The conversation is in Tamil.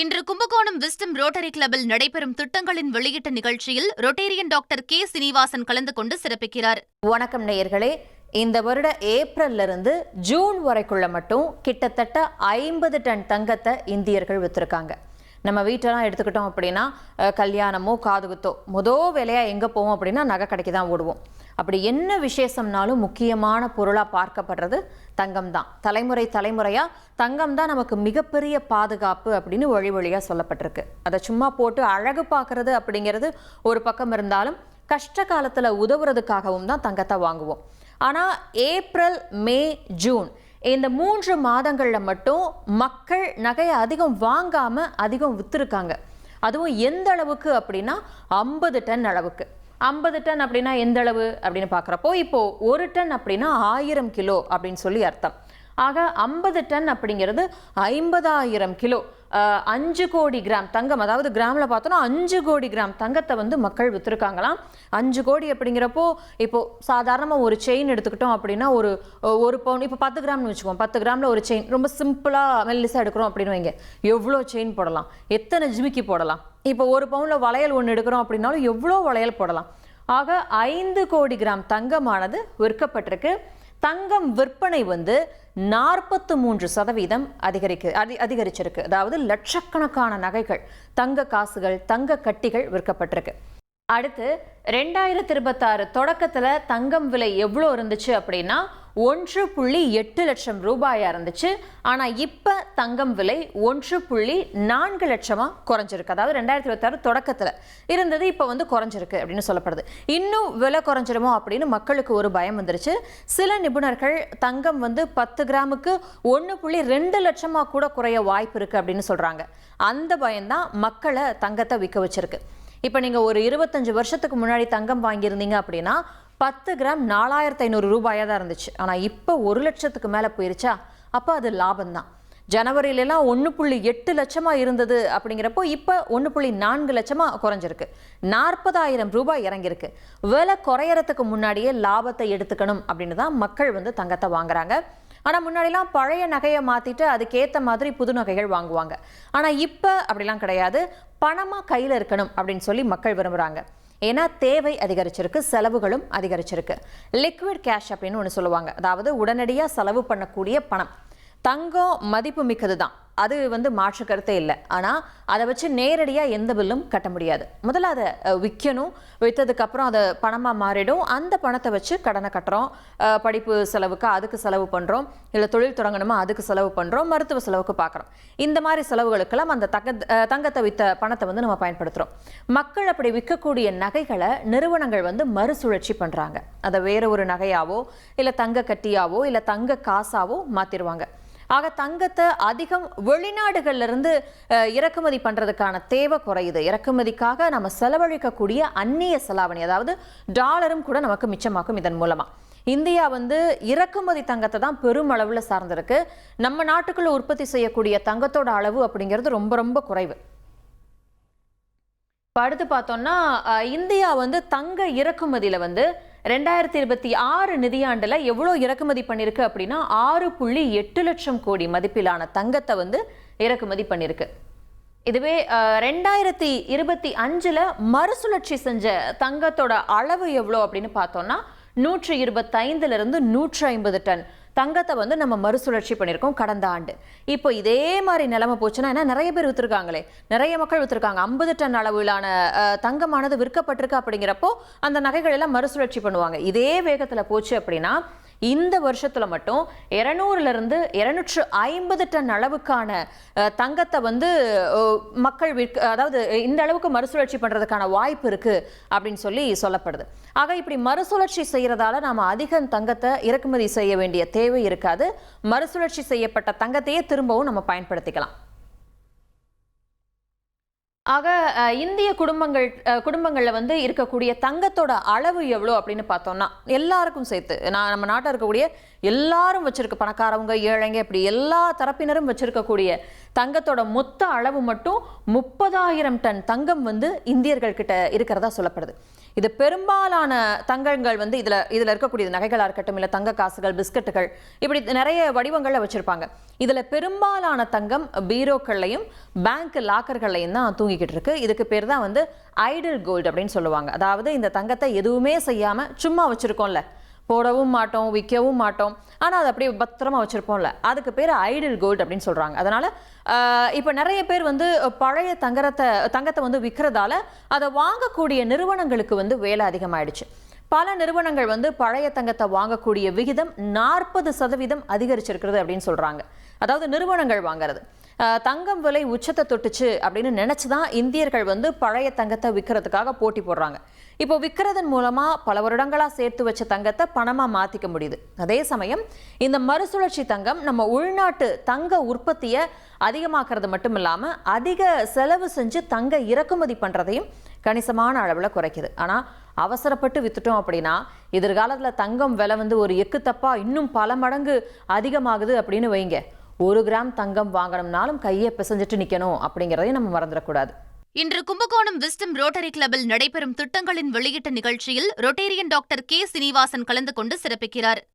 இன்று கும்பகோணம் விஸ்டம் ரோட்டரி கிளப்பில் நடைபெறும் திட்டங்களின் வெளியிட்ட நிகழ்ச்சியில் ரொட்டேரியன் டாக்டர் கே சீனிவாசன் கலந்து கொண்டு சிறப்பிக்கிறார். வணக்கம் நேயர்களே. இந்த வருட ஏப்ரல்ல இருந்து ஜூன் வரைக்குள்ள மட்டும் கிட்டத்தட்ட 50 டன் தங்கத்தை இந்தியர்கள் வித்திருக்காங்க. நம்ம வீட்டெல்லாம் எடுத்துக்கிட்டோம் அப்படின்னா கல்யாணமோ காதுகுத்தோ முதல் வேலையாக எங்கே போவோம் அப்படின்னா நகை கடைக்கு தான் ஓடுவோம். அப்படி என்ன விசேஷம்னாலும் முக்கியமான பொருளாக பார்க்கப்படுறது தங்கம் தான். தலைமுறையாக தங்கம் தான் நமக்கு மிகப்பெரிய பாதுகாப்பு அப்படின்னு வழி வழியாக சொல்லப்பட்டிருக்கு. அதை சும்மா போட்டு அழகு பார்க்கறது அப்படிங்கிறது ஒரு பக்கம் இருந்தாலும் கஷ்ட காலத்தில் உதவுறதுக்காகவும் தான் தங்கத்தை வாங்குவோம். ஆனால் ஏப்ரல், மே, ஜூன் இந்த 3 மாதங்களில் மட்டும் மக்கள் நகையை அதிகம் வாங்காமல் அதிகம் விற்றுருக்காங்க. அதுவும் எந்த அளவுக்கு அப்படின்னா 50 டன் அளவுக்கு. 50 டன் அப்படின்னா எந்த அளவு அப்படின்னு பார்க்குறப்போ இப்போது 1 டன் அப்படின்னா 1000 கிலோ அப்படின்னு சொல்லி அர்த்தம். ஆக 50 டன் அப்படிங்கிறது 50,000 கிலோ, 5 கோடி கிராம் தங்கம். அதாவது கிராமில் பார்த்தோன்னா 5 கோடி கிராம் தங்கத்தை வந்து மக்கள் விற்றுருக்காங்களாம். 5 கோடி அப்படிங்கிறப்போ இப்போது சாதாரணமாக ஒரு செயின் எடுத்துக்கிட்டோம் அப்படின்னா ஒரு பவுன் இப்போ 10 கிராம்னு வச்சுக்கோம். 10 கிராமில் ஒரு செயின் ரொம்ப சிம்பிளாக மெல்லிசாக எடுக்கிறோம் அப்படின்னு வைங்க, எவ்வளோ செயின் போடலாம், எத்தனை ஜிமிக்கி போடலாம். இப்போ ஒரு பவுனில் வளையல் ஒன்று எடுக்கிறோம் அப்படின்னாலும் எவ்வளோ வளையல் போடலாம். ஆக 5 கோடி கிராம் தங்கமானது விற்கப்பட்டிருக்கு. தங்கம் விற்பனை வந்து 43% அதிகரிச்சிருக்கு. அதாவது லட்சக்கணக்கான நகைகள், தங்க காசுகள், தங்க கட்டிகள் விற்கப்பட்டிருக்கு. அடுத்து 2026 தொடக்கத்தில் தங்கம் விலை எவ்வளோ இருந்துச்சு அப்படின்னா 1.8 லட்சம் ரூபாயா இருந்துச்சு. ஆனால் இப்போ தங்கம் விலை 1.4 லட்சமாக குறைஞ்சிருக்கு. அதாவது 2026 தொடக்கத்தில் இருந்தது இப்போ வந்து குறைஞ்சிருக்கு அப்படின்னு சொல்லப்படுது. இன்னும் விலை குறைஞ்சிருமோ அப்படின்னு மக்களுக்கு ஒரு பயம் வந்துருச்சு. சில நிபுணர்கள் தங்கம் வந்து 10 கிராமுக்கு 1.2 லட்சமாக கூட குறைய வாய்ப்பு இருக்குது அப்படின்னு சொல்கிறாங்க. அந்த பயம்தான் மக்களை தங்கத்தை விற்க வச்சிருக்கு. இப்போ நீங்கள் ஒரு 25 வருஷத்துக்கு முன்னாடி தங்கம் வாங்கியிருந்தீங்க அப்படின்னா 10 கிராம் 4500 ரூபாயாக தான் இருந்துச்சு. ஆனால் இப்போ 1 லட்சத்துக்கு மேலே போயிருச்சா, அப்போ அது லாபம்தான். ஜனவரியிலலாம் 1.8 லட்சமாக இருந்தது அப்படிங்கிறப்போ இப்போ 1.4 லட்சமாக குறைஞ்சிருக்கு. 40,000 ரூபாய் இறங்கியிருக்கு. விலை குறையறதுக்கு முன்னாடியே லாபத்தை எடுத்துக்கணும் அப்படின்னு தான் மக்கள் வந்து தங்கத்தை வாங்குறாங்க. ஆனால் முன்னாடிலாம் பழைய நகையை மாற்றிட்டு அதுக்கேற்ற மாதிரி புது நகைகள் வாங்குவாங்க. ஆனால் இப்போ அப்படிலாம் கிடையாது. பணமாக கையில் இருக்கணும் அப்படின்னு சொல்லி மக்கள் விரும்புகிறாங்க. ஏன்னா தேவை அதிகரிச்சிருக்கு, செலவுகளும் அதிகரிச்சிருக்கு. லிக்விட் கேஷ் அப்படின்னு ஒன்று சொல்லுவாங்க. அதாவது உடனடியாக செலவு பண்ணக்கூடிய பணம். தங்கம் மதிப்பு மிக்கது தான், அது வந்து மாற்று கருத்தே இல்லை. ஆனால் அதை வச்சு நேரடியாக எந்த பில்லும் கட்ட முடியாது. முதல்ல அதை விற்கணும், விற்றதுக்கப்புறம் அதை பணமாக மாறிடும். அந்த பணத்தை வச்சு கடனை கட்டுறோம், படிப்பு செலவுக்கு அதுக்கு செலவு பண்ணுறோம், இல்லை தொழில் தொடங்கணுமா அதுக்கு செலவு பண்ணுறோம், மருத்துவ செலவுக்கு பார்க்குறோம். இந்த மாதிரி செலவுகளுக்கெல்லாம் அந்த தங்கத்தை விற்ற பணத்தை வந்து நம்ம பயன்படுத்துகிறோம். மக்கள் அப்படி விற்கக்கூடிய நகைகளை நிறுவனங்கள் வந்து மறுசுழற்சி பண்ணுறாங்க. அதை வேறு ஒரு நகையாவோ இல்லை தங்க கட்டியாவோ இல்லை தங்க காசாவோ மாற்றிடுவாங்க. ஆக தங்கத்தை அதிகம் வெளிநாடுகள்ல இருந்து இறக்குமதி பண்றதுக்கான தேவை குறையுது. இறக்குமதிக்காக நம்ம செலவழிக்கக்கூடிய அந்நிய செலாவணி, அதாவது டாலரும் கூட நமக்கு மிச்சமாக்கும். இதன் மூலமா இந்தியா வந்து இறக்குமதி தங்கத்தை தான் பெருமளவுல சார்ந்திருக்கு. நம்ம நாட்டுக்குள்ள உற்பத்தி செய்யக்கூடிய தங்கத்தோட அளவு அப்படிங்கிறது ரொம்ப ரொம்ப குறைவு. அடுத்து பார்த்தோம்னா இந்தியா வந்து தங்க இறக்குமதியில வந்து 2026 நிதியாண்டில் எவ்வளோ இறக்குமதி பண்ணியிருக்கு அப்படின்னா 6.8 லட்சம் கோடி மதிப்பிலான தங்கத்தை வந்து இறக்குமதி பண்ணியிருக்கு. இதுவே 2025 மறுசுழற்சி செஞ்ச தங்கத்தோட அளவு எவ்வளோ அப்படின்னு பார்த்தோம்னா 125 150 டன் தங்கத்தை வந்து நம்ம மறுசுழற்சி பண்ணியிருக்கோம் கடந்த ஆண்டு. இப்போ இதே மாதிரி நிலைமை போச்சுன்னா, ஏன்னா நிறைய பேர் விற்றுருக்காங்களே, நிறைய மக்கள் விற்றுருக்காங்க. 50 டன் அளவிலான தங்கமானது விற்கப்பட்டிருக்கு. அப்படிங்கிறப்போ அந்த நகைகள் எல்லாம் மறுசுழற்சி பண்ணுவாங்க. இதே வேகத்தில் போச்சு அப்படின்னா இந்த வருஷத்துல மட்டும் 200 250 டன் அளவுக்கான தங்கத்தை வந்து மக்கள் அதாவது இந்த அளவுக்கு மறுசுழற்சி பண்றதுக்கான வாய்ப்பு இருக்கு அப்படின்னு சொல்லி சொல்லப்படுது. ஆக இப்படி மறுசுழற்சி செய்யறதால நாம அதிகம் தங்கத்தை இறக்குமதி செய்ய வேண்டிய தேவை இருக்காது. மறுசுழற்சி செய்யப்பட்ட தங்கத்தையே திரும்பவும் நம்ம பயன்படுத்திக்கலாம். ஆக இந்திய குடும்பங்களில் வந்து இருக்கக்கூடிய தங்கத்தோட அளவு எவ்வளோ அப்படின்னு பார்த்தோம்னா எல்லாருக்கும் சேர்த்து நம்ம நாட்டில் இருக்கக்கூடிய எல்லாரும் வச்சிருக்க, பணக்காரவங்க, ஏழைங்க, இப்படி எல்லா தரப்பினரும் வச்சிருக்கக்கூடிய தங்கத்தோட மொத்த அளவு மட்டும் 30,000 டன் தங்கம் வந்து இந்தியர்கள் கிட்ட இருக்கிறதா சொல்லப்படுது. இது பெரும்பாலான தங்கங்கள் வந்து இதுல இருக்கக்கூடிய நகைகளா இருக்கட்டும், இல்ல தங்க காசுகள், பிஸ்கட்டுகள், இப்படி நிறைய வடிவங்கள்ல வச்சிருப்பாங்க. இதுல பெரும்பாலான தங்கம் பீரோக்கள்லையும் பேங்க் லாக்கர்கள்லையும் தான் தூங்கிக்கிட்டு இருக்கு. இதுக்கு பேர் தான் வந்து ஐடில் கோல்டு அப்படின்னு சொல்லுவாங்க. அதாவது இந்த தங்கத்தை எதுவுமே செய்யாம சும்மா வச்சிருக்கோம்ல, போடவும் மாட்டோம், விற்கவும் மாட்டோம், ஆனால் அது அப்படியே பத்திரமா வச்சிருப்போம்ல, அதுக்கு பேர் ஐடில் கோல்டு அப்படின்னு சொல்றாங்க. அதனால இப்போ நிறைய பேர் வந்து பழைய தங்கத்தை வந்து விற்கிறதால அதை வாங்கக்கூடிய நிறுவனங்களுக்கு வந்து வேலை அதிகமாயிடுச்சு. பல நிறுவனங்கள் வந்து பழைய தங்கத்தை வாங்கக்கூடிய விகிதம் 40% அதிகரிச்சிருக்கிறது அப்படின்னு சொல்றாங்க. அதாவது நிறுவனங்கள் வாங்குறது தங்கம் விலை உச்சத்தை தொட்டுச்சு அப்படின்னு நினைச்சுதான் இந்தியர்கள் வந்து பழைய தங்கத்தை விற்கிறதுக்காக போட்டி போடுறாங்க. இப்போ விற்கிறதன் மூலமா பல வருடங்களா சேர்த்து வச்ச தங்கத்தை பணமா மாத்திக்க முடியுது. அதே சமயம் இந்த மறுசுழற்சி தங்கம் நம்ம உள்நாட்டு தங்க உற்பத்தியை அதிகமாக்குறது மட்டும் இல்லாம அதிக செலவு செஞ்சு தங்க இறக்குமதி பண்றதையும் கணிசமான அளவுல குறைக்குது. ஆனா அவசரப்பட்டு வித்துட்டோம் அப்படின்னா எதிர்காலத்துல தங்கம் விலை வந்து ஒரு எக்கு தப்பா இன்னும் பல மடங்கு அதிகமாகுது அப்படின்னு வைங்க. 1 கிராம் தங்கம் வாங்கணும்னாலும் கையை பிசைஞ்சிட்டு நிக்கணும் அப்படிங்கிறதையும் நம்ம மறந்துடக்கூடாது. இன்று கும்பகோணம் விஸ்டம் ரோட்டரி கிளப்பில் நடைபெறும் திட்டங்களின் வெளியீட்டு நிகழ்ச்சியில் ரொட்டேரியன் டாக்டர் கே. சீனிவாசன் கலந்து கொண்டு சிறப்பிக்கிறார்.